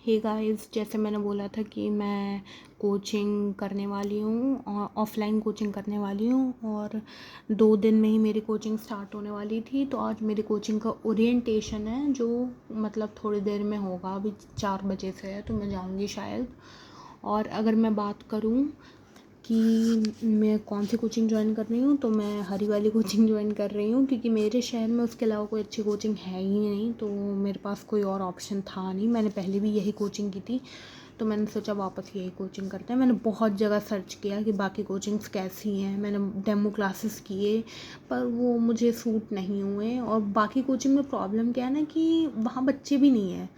Hey guys, जैसे मैंने बोला था कि मैं कोचिंग करने वाली हूँ और ऑफ़लाइन कोचिंग करने वाली हूँ और 2 दिन में ही मेरी कोचिंग स्टार्ट होने वाली थी। तो आज मेरी कोचिंग का ओरिएंटेशन है जो मतलब थोड़ी देर में होगा। अभी 4 बजे से है तो मैं जाऊँगी शायद। और अगर मैं बात करूँ कि मैं कौन सी कोचिंग ज्वाइन कर रही हूँ, तो मैं हरी वाली कोचिंग ज्वाइन कर रही हूँ क्योंकि मेरे शहर में उसके अलावा कोई अच्छी कोचिंग है ही नहीं। तो मेरे पास कोई और ऑप्शन था नहीं। मैंने पहले भी यही कोचिंग की थी तो मैंने सोचा वापस यही कोचिंग करते हैं। मैंने बहुत जगह सर्च किया कि बाकी कोचिंग्स कैसी हैं, मैंने डेमो क्लासेस किए पर वो मुझे सूट नहीं हुए। और बाकी कोचिंग में प्रॉब्लम क्या है ना कि वहाँ बच्चे भी नहीं हैं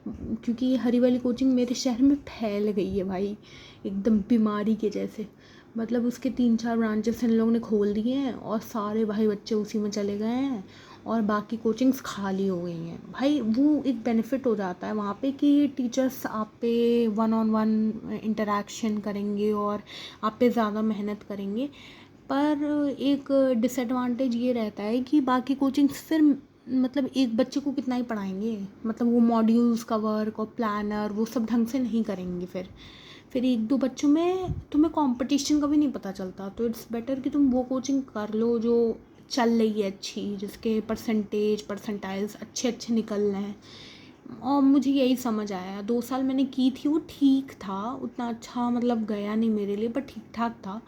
क्योंकि हरी वाली कोचिंग मेरे शहर में फैल गई है भाई, एकदम बीमारी के जैसे। मतलब उसके 3-4 ब्रांचेस इन लोगों ने खोल दिए हैं और सारे भाई बच्चे उसी में चले गए हैं और बाकी कोचिंग्स खाली हो गई हैं भाई। वो एक बेनिफिट हो जाता है वहाँ पे कि टीचर्स आप पे 1-on-1 इंटरेक्शन करेंगे और आप पे ज़्यादा मेहनत करेंगे। पर एक डिसएडवांटेज ये रहता है कि बाकी कोचिंग्स फिर मतलब एक बच्चे को कितना ही पढ़ाएंगे, मतलब वो मॉड्यूल्स का वर्क और प्लानर वो सब ढंग से नहीं करेंगे। फिर 1-2 बच्चों में तुम्हें कंपटीशन का भी नहीं पता चलता। तो इट्स बेटर कि तुम वो कोचिंग कर लो जो चल रही है अच्छी, जिसके परसेंटाइल्स अच्छे निकल रहे हैं। और मुझे यही समझ आया, 2 साल मैंने की थी वो ठीक था, उतना अच्छा मतलब गया नहीं मेरे लिए पर ठीक ठाक था।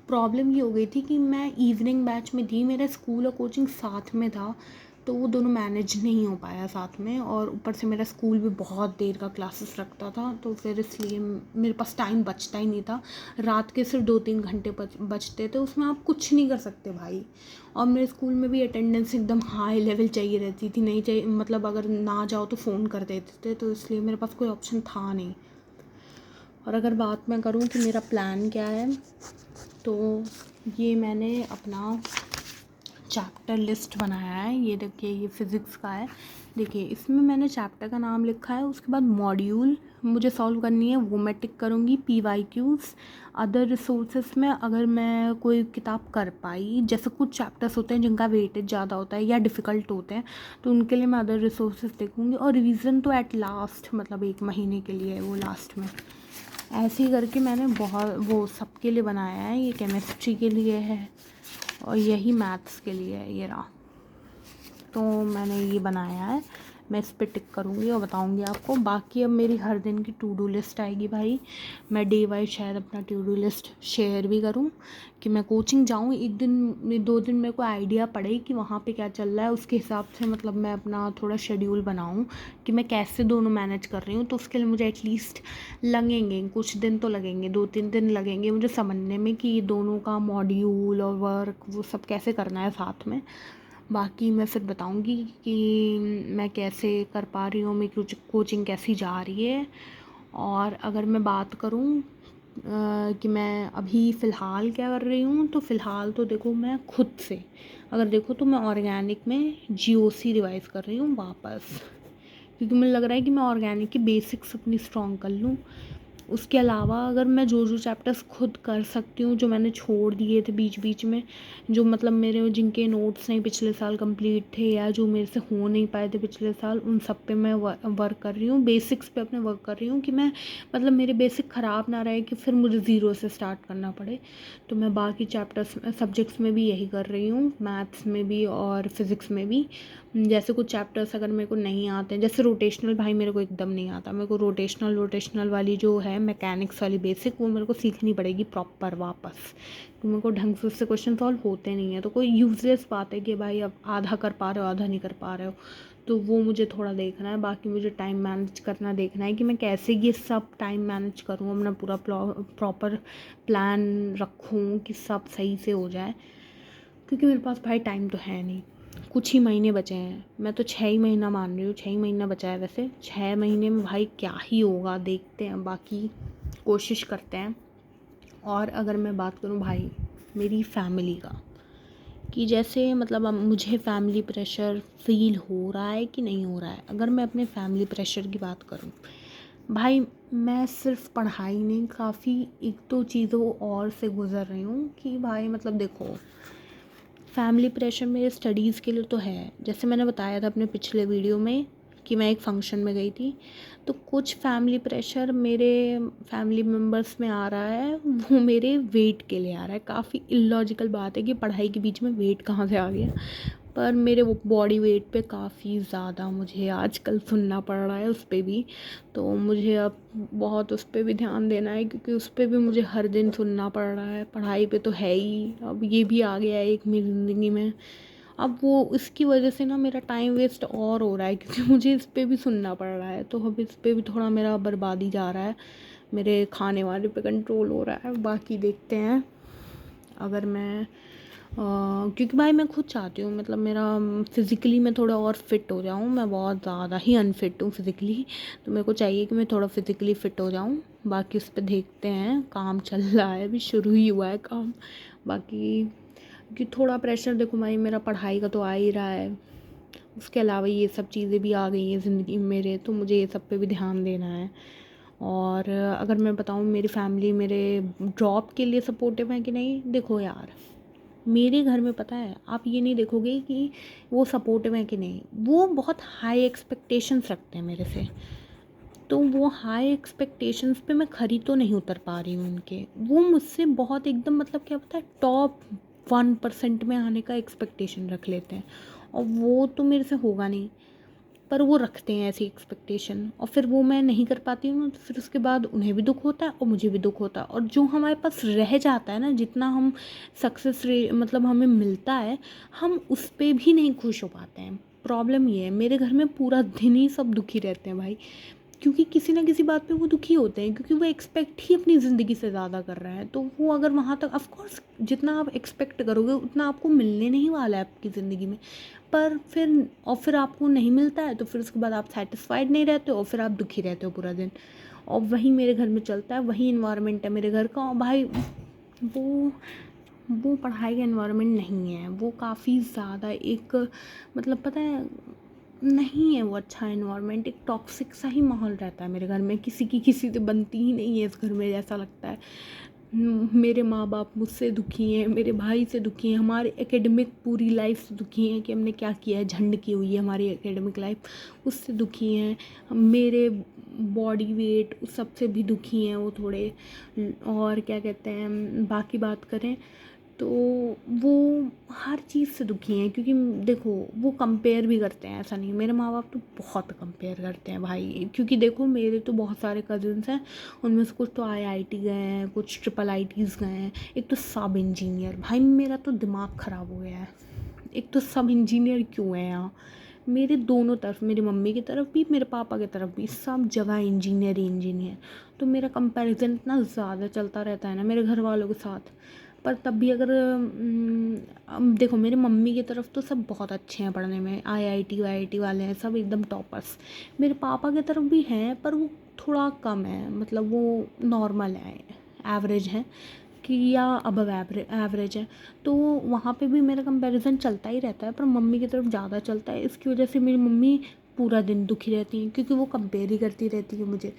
प्रॉब्लम ये हो गई थी कि मैं इवनिंग बैच में थी, मेरा स्कूल और कोचिंग साथ में था तो वो दोनों मैनेज नहीं हो पाया साथ में। और ऊपर से मेरा स्कूल भी बहुत देर का क्लासेस रखता था तो फिर इसलिए मेरे पास टाइम बचता ही नहीं था। रात के सिर्फ 2-3 घंटे बचते थे, उसमें आप कुछ नहीं कर सकते भाई। और मेरे स्कूल में भी अटेंडेंस एकदम हाई लेवल चाहिए रहती थी, नहीं चाहिए मतलब अगर ना जाओ तो फ़ोन कर देते थे, तो इसलिए मेरे पास कोई ऑप्शन था नहीं। और अगर बात मैं करूँ कि मेरा प्लान क्या है, तो ये मैंने अपना चैप्टर लिस्ट बनाया है। ये देखिए, ये फ़िज़िक्स का है। देखिए इसमें मैंने चैप्टर का नाम लिखा है, उसके बाद मॉड्यूल मुझे सॉल्व करनी है वो मैं टिक करूँगी। PYQs अदर रिसोर्सेस में अगर मैं कोई किताब कर पाई, जैसे कुछ चैप्टर्स होते हैं जिनका वेटेज ज़्यादा होता है या डिफ़िकल्ट होते हैं तो उनके लिए मैं अदर रिसोर्सेस देखूँगी। और रिवीजन तो एट लास्ट मतलब 1 महीने के लिए, वो लास्ट में। ऐसे ही करके मैंने बहुत वो सबके लिए बनाया है। ये केमिस्ट्री के लिए है और यही मैथ्स के लिए है, ये रहा। तो मैंने ये बनाया है, मैं इस पे टिक करूँगी और बताऊँगी आपको। बाकी अब मेरी हर दिन की टू डू लिस्ट आएगी भाई। मैं डे वाइज शायद अपना टू डू लिस्ट शेयर भी करूँ कि मैं कोचिंग जाऊँ। 1 दिन 2 दिन मेरे को आइडिया पड़े कि वहाँ पे क्या चल रहा है, उसके हिसाब से मतलब मैं अपना थोड़ा शेड्यूल बनाऊँ कि मैं कैसे दोनों मैनेज कर रही हूँ। तो उसके लिए मुझे एटलीस्ट लगेंगे कुछ दिन, तो लगेंगे 2-3 दिन लगेंगे मुझे समझने में कि ये दोनों का मॉड्यूल और वर्क वो सब कैसे करना है साथ में। बाकी मैं फिर बताऊंगी कि मैं कैसे कर पा रही हूँ, मेरी कोचिंग कैसी जा रही है। और अगर मैं बात करूँ कि मैं अभी फ़िलहाल क्या कर रही हूँ, तो फ़िलहाल तो देखो मैं खुद से अगर देखो तो मैं ऑर्गेनिक में GOC रिवाइज़ कर रही हूँ वापस, क्योंकि मुझे लग रहा है कि मैं ऑर्गेनिक की बेसिक्स अपनी स्ट्रॉन्ग कर लूँ। उसके अलावा अगर मैं जो चैप्टर्स खुद कर सकती हूँ, जो मैंने छोड़ दिए थे बीच बीच में, जो मतलब मेरे जिनके नोट्स नहीं पिछले साल कंप्लीट थे या जो मेरे से हो नहीं पाए थे पिछले साल, उन सब पे मैं वर्क कर रही हूँ। बेसिक्स पे अपने वर्क कर रही हूँ कि मैं मतलब मेरे बेसिक ख़राब ना रहे कि फिर मुझे ज़ीरो से स्टार्ट करना पड़े। तो मैं बाकी चैप्टर्स सब्जेक्ट्स में भी यही कर रही हूँ, मैथ्स में भी और फिज़िक्स में भी। जैसे कुछ चैप्टर्स अगर मेरे को नहीं आते हैं, जैसे रोटेशनल भाई मेरे को एकदम नहीं आता। मेरे को रोटेशनल वाली जो है मैकेनिक्स वाली बेसिक, वो मेरे को सीखनी पड़ेगी प्रॉपर वापस, तो मेरे को ढंग से उससे क्वेश्चन सॉल्व होते नहीं है। तो कोई यूजलेस बात है कि भाई अब आधा कर पा रहे हो आधा नहीं कर पा रहे हो, तो वो मुझे थोड़ा देखना है। बाकी मुझे टाइम मैनेज करना देखना है कि मैं कैसे ये सब टाइम मैनेज करूँ, अपना पूरा प्रॉपर प्लान रखूँ कि सब सही से हो जाए। क्योंकि मेरे पास भाई टाइम तो है नहीं, कुछ ही महीने बचे हैं। मैं तो 6 ही महीना मान रही हूँ, 6 ही महीना बचा है। वैसे 6 महीने में भाई क्या ही होगा देखते हैं, बाकी कोशिश करते हैं। और अगर मैं बात करूँ भाई मेरी फैमिली का, कि जैसे मतलब अब मुझे फैमिली प्रेशर फ़ील हो रहा है कि नहीं हो रहा है। अगर मैं अपने फैमिली प्रेशर की बात करूँ भाई, मैं सिर्फ पढ़ाई नहीं, काफ़ी 1-2 चीज़ों और से गुज़र रही हूँ कि भाई मतलब देखो, फैमिली प्रेशर मेरे स्टडीज़ के लिए तो है, जैसे मैंने बताया था अपने पिछले वीडियो में कि मैं एक फ़ंक्शन में गई थी, तो कुछ फैमिली प्रेशर मेरे फैमिली मेम्बर्स में आ रहा है, वो मेरे वेट के लिए आ रहा है। काफ़ी इलॉजिकल बात है कि पढ़ाई के बीच में वेट कहाँ से आ गया, पर मेरे वो बॉडी वेट पे काफ़ी ज़्यादा मुझे आजकल सुनना पड़ रहा है उस पे भी। तो मुझे अब बहुत उस पे भी ध्यान देना है, क्योंकि उस पे भी मुझे हर दिन सुनना पड़ रहा है। पढ़ाई पे तो है ही, अब ये भी आ गया है एक मेरी ज़िंदगी में। अब वो इसकी वजह से ना मेरा टाइम वेस्ट और हो रहा है, क्योंकि मुझे इस पे भी सुनना पड़ रहा है। तो अब इस पे भी थोड़ा मेरा बर्बादी जा रहा है, मेरे खाने वाने पे कंट्रोल हो रहा है। बाकी देखते हैं, अगर मैं क्योंकि भाई मैं खुद चाहती हूँ, मतलब मेरा फ़िज़िकली मैं थोड़ा और फ़िट हो जाऊँ। मैं बहुत ज़्यादा ही अनफ़िट हूँ फ़िज़िकली, तो मेरे को चाहिए कि मैं थोड़ा फ़िज़िकली फ़िट हो जाऊँ। बाकी उस पे देखते हैं, काम चल रहा है, अभी शुरू ही हुआ है काम। बाकी कि थोड़ा प्रेशर देखो भाई, मेरा पढ़ाई का तो आ ही रहा है, उसके अलावा ये सब चीज़ें भी आ गई हैं ज़िंदगी में मेरे, तो मुझे ये सब पे भी ध्यान देना है। और अगर मैं बताऊँ, मेरी फैमिली मेरे जॉब के लिए सपोर्टिव है कि नहीं, देखो यार, मेरे घर में पता है, आप ये नहीं देखोगे कि वो सपोर्टिव है कि नहीं, वो बहुत हाई एक्सपेक्टेशंस रखते हैं मेरे से। तो वो हाई एक्सपेक्टेशंस पे मैं खरी तो नहीं उतर पा रही हूँ उनके। वो मुझसे बहुत एकदम, मतलब क्या पता है, टॉप 1% में आने का एक्सपेक्टेशन रख लेते हैं, और वो तो मेरे से होगा नहीं। पर वो रखते हैं ऐसी एक्सपेक्टेशन, और फिर वो मैं नहीं कर पाती हूँ, तो फिर उसके बाद उन्हें भी दुख होता है और मुझे भी दुख होता है। और जो हमारे पास रह जाता है ना, जितना हम सक्सेस रे मतलब हमें मिलता है, हम उस पे भी नहीं खुश हो पाते हैं। प्रॉब्लम ये है, मेरे घर में पूरा दिन ही सब दुखी रहते हैं भाई, क्योंकि किसी ना किसी बात पे वो दुखी होते हैं, क्योंकि वो एक्सपेक्ट ही अपनी ज़िंदगी से ज़्यादा कर रहे हैं। तो वो अगर वहाँ तक, ऑफ कोर्स जितना आप एक्सपेक्ट करोगे उतना आपको मिलने नहीं वाला है आपकी ज़िंदगी में। पर फिर आपको नहीं मिलता है, तो फिर उसके बाद आप सेटिस्फाइड नहीं रहते हो, और फिर आप दुखी रहते हो पूरा दिन। और वही मेरे घर में चलता है, वही इन्वायरमेंट है मेरे घर का। और भाई वो वो पढ़ाई का इन्वायरमेंट नहीं है, वो काफ़ी ज़्यादा एक, मतलब पता है, नहीं है वो अच्छा इन्वायरमेंट। एक टॉक्सिक सा ही माहौल रहता है मेरे घर में, किसी की किसी से बनती ही नहीं है इस घर में, जैसा लगता है। मेरे माँ बाप मुझसे दुखी हैं, मेरे भाई से दुखी हैं, हमारे एकेडमिक पूरी लाइफ से दुखी हैं कि हमने क्या किया है, झंड की हुई है हमारी एकेडमिक लाइफ, उससे दुखी हैं। मेरे बॉडी वेट उस सबसे भी दुखी हैं वो थोड़े। और क्या कहते हैं, बाकी बात करें तो वो हर चीज़ से दुखी हैं, क्योंकि देखो वो कंपेयर भी करते हैं, ऐसा नहीं, मेरे माँ बाप तो बहुत कंपेयर करते हैं भाई। क्योंकि देखो मेरे तो बहुत सारे कज़िन्स हैं, उनमें से कुछ तो IIT गए हैं, कुछ IIITs गए हैं, एक तो सब इंजीनियर। भाई मेरा तो दिमाग ख़राब हो गया है, एक तो सब इंजीनियर क्यों है यहाँ, मेरे दोनों तरफ, मेरी मम्मी की तरफ भी, मेरे पापा की तरफ भी, सब जगह इंजीनियर ही इंजीनियर। तो मेरा कंपैरिजन इतना ज़्यादा चलता रहता है ना मेरे घर वालों के साथ। पर तब भी अगर देखो, मेरे मम्मी की तरफ तो सब बहुत अच्छे हैं पढ़ने में, IIT वाईआईटी वाले हैं सब एकदम टॉपर्स। मेरे पापा की तरफ भी हैं, पर वो थोड़ा कम है, मतलब वो नॉर्मल है, एवरेज है कि, या अबव एवरेज है। तो वहाँ पे भी मेरा कंपैरिजन चलता ही रहता है, पर मम्मी की तरफ ज़्यादा चलता है। इसकी वजह से मेरी मम्मी पूरा दिन दुखी रहती हैं, क्योंकि वो कंपेयर ही करती रहती है मुझे।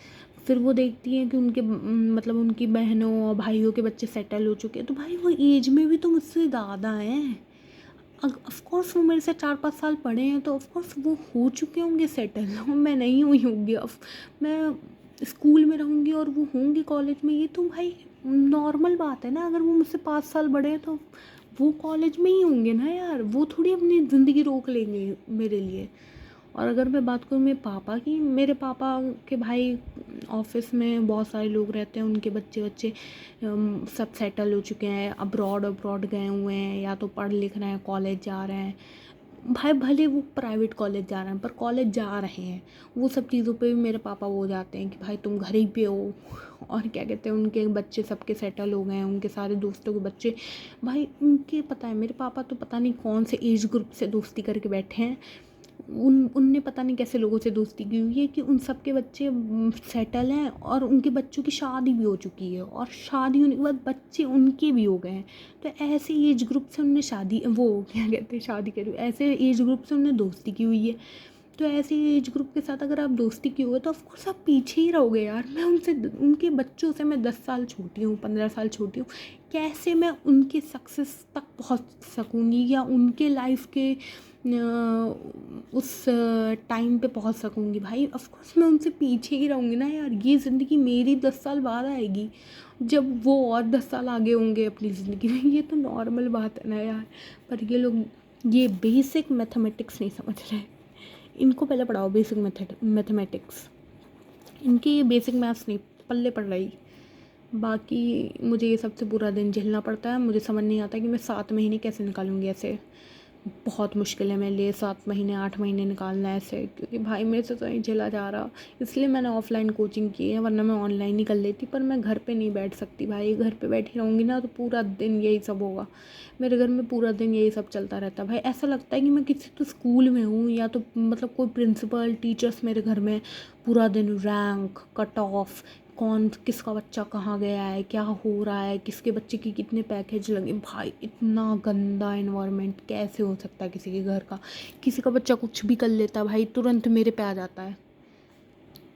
फिर वो देखती हैं कि उनके मतलब उनकी बहनों और भाइयों के बच्चे सेटल हो चुके हैं, तो भाई वो एज में भी तो मुझसे ज़्यादा हैं। ऑफ कोर्स वो मेरे से 4-5 साल बड़े हैं, तो ऑफ कोर्स वो हो चुके होंगे सेटल, और मैं नहीं हुई होंगी। अब मैं स्कूल में रहूँगी और वो होंगे कॉलेज में, ये तो भाई नॉर्मल बात है ना। अगर वो मुझसे 5 साल बड़े हैं, तो वो कॉलेज में ही होंगे ना यार, वो थोड़ी अपनी ज़िंदगी रोक लेंगे मेरे लिए। और अगर मैं बात करूँ मेरे पापा की, मेरे पापा के भाई ऑफिस में बहुत सारे लोग रहते हैं, उनके बच्चे बच्चे सब सेटल हो चुके हैं, अब्रॉड अब्रॉड गए हुए हैं, या तो पढ़ लिख रहे हैं, कॉलेज जा रहे हैं। भाई भले वो प्राइवेट कॉलेज जा रहे हैं, पर कॉलेज जा रहे हैं। वो सब चीज़ों पे भी मेरे पापा वो हो जाते हैं कि भाई तुम घर ही पे हो। और क्या कहते हैं, उनके बच्चे सबके सेटल हो गए हैं, उनके सारे दोस्तों के बच्चे, भाई उनके पता है, मेरे पापा तो पता नहीं कौन से एज ग्रुप से दोस्ती करके बैठे हैं। उनने पता नहीं कैसे लोगों से दोस्ती की हुई है कि उन सब के बच्चे सेटल हैं, और उनके बच्चों की शादी भी हो चुकी है, और शादी होने के बाद बच्चे उनके भी हो गए हैं। तो ऐसे एज ग्रुप से उनने शादी, वो क्या कहते हैं, शादी करी, ऐसे एज ग्रुप से उनने दोस्ती की हुई है। तो ऐसे एज ग्रुप के साथ अगर आप दोस्ती की हुई, तो ऑफकोर्स आप पीछे ही रहोगे यार। मैं उनसे, उनके बच्चों से मैं 10 साल छोटी हूँ, 15 साल छोटी हूँ, कैसे मैं उनके सक्सेस तक पहुँच सकूँगी, या उनके लाइफ के उस टाइम पे पहुंच सकूंगी भाई। ऑफ कोर्स मैं उनसे पीछे ही रहूँगी ना यार, ये ज़िंदगी मेरी 10 साल बाद आएगी, जब वो और 10 साल आगे होंगे अपनी ज़िंदगी में, ये तो नॉर्मल बात है ना यार। पर ये लोग ये बेसिक मैथमेटिक्स नहीं समझ रहे। इनको पहले पढ़ाओ बेसिक मैथमेटिक्स, इनकी ये बेसिक मैथ्स नहीं पल्ले पड़ रही। बाकी मुझे ये सबसे बुरा दिन झेलना पड़ता है। मुझे समझ नहीं आता कि मैं 7 महीने कैसे निकालूंगी ऐसे। बहुत मुश्किल है मेरे लिए 7 महीने 8 महीने निकालना ऐसे, क्योंकि भाई मेरे से तो नहीं झेला जा रहा। इसलिए मैंने ऑफ़लाइन कोचिंग की है, वरना मैं ऑनलाइन ही कर लेती। पर मैं घर पे नहीं बैठ सकती भाई, घर पे बैठी रहूँगी ना तो पूरा दिन यही सब होगा। मेरे घर में पूरा दिन यही सब चलता रहता है भाई। ऐसा लगता है कि मैं किसी तो स्कूल में हूँ, या तो मतलब कोई प्रिंसिपल टीचर्स मेरे घर में पूरा दिन रैंक कट ऑफ, कौन किसका बच्चा कहाँ गया है, क्या हो रहा है, किसके बच्चे की कितने पैकेज लगे। भाई इतना गंदा एनवायरनमेंट कैसे हो सकता है किसी के घर का। किसी का बच्चा कुछ भी कर लेता भाई, तुरंत मेरे पे आ जाता है,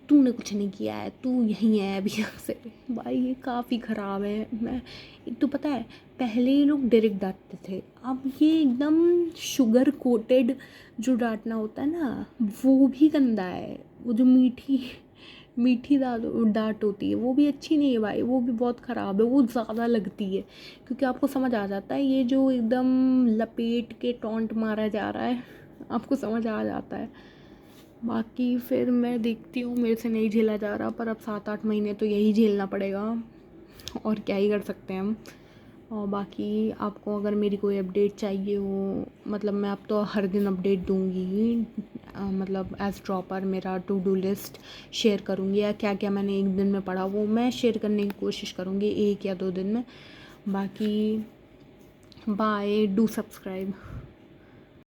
तूने कुछ नहीं किया है, तू यहीं है अभी यहाँ से। भाई ये काफ़ी ख़राब है। मैं एक तो पता है पहले ये लोग डायरेक्ट डांटते थे, अब ये एकदम शुगर कोटेड जो डांटना होता है ना, वो भी गंदा है। वो जो मीठी मीठी डांट होती है वो भी अच्छी नहीं है भाई, वो भी बहुत ख़राब है, वो ज़्यादा लगती है। क्योंकि आपको समझ आ जाता है ये जो एकदम लपेट के टॉन्ट मारा जा रहा है, आपको समझ आ जाता है। बाकी फिर मैं देखती हूँ, मेरे से नहीं झेला जा रहा, पर अब 7-8 महीने तो यही झेलना पड़ेगा, और क्या ही कर सकते हैं हम। और बाकी आपको अगर मेरी कोई अपडेट चाहिए हो, मतलब मैं अब तो हर दिन अपडेट दूँगी, मतलब एज़ ड्रॉपर मेरा टू डू लिस्ट शेयर करूँगी, या क्या क्या मैंने एक दिन में पढ़ा वो मैं शेयर करने की कोशिश करूँगी 1 या 2 दिन में। बाकी बाय, डू सब्सक्राइब।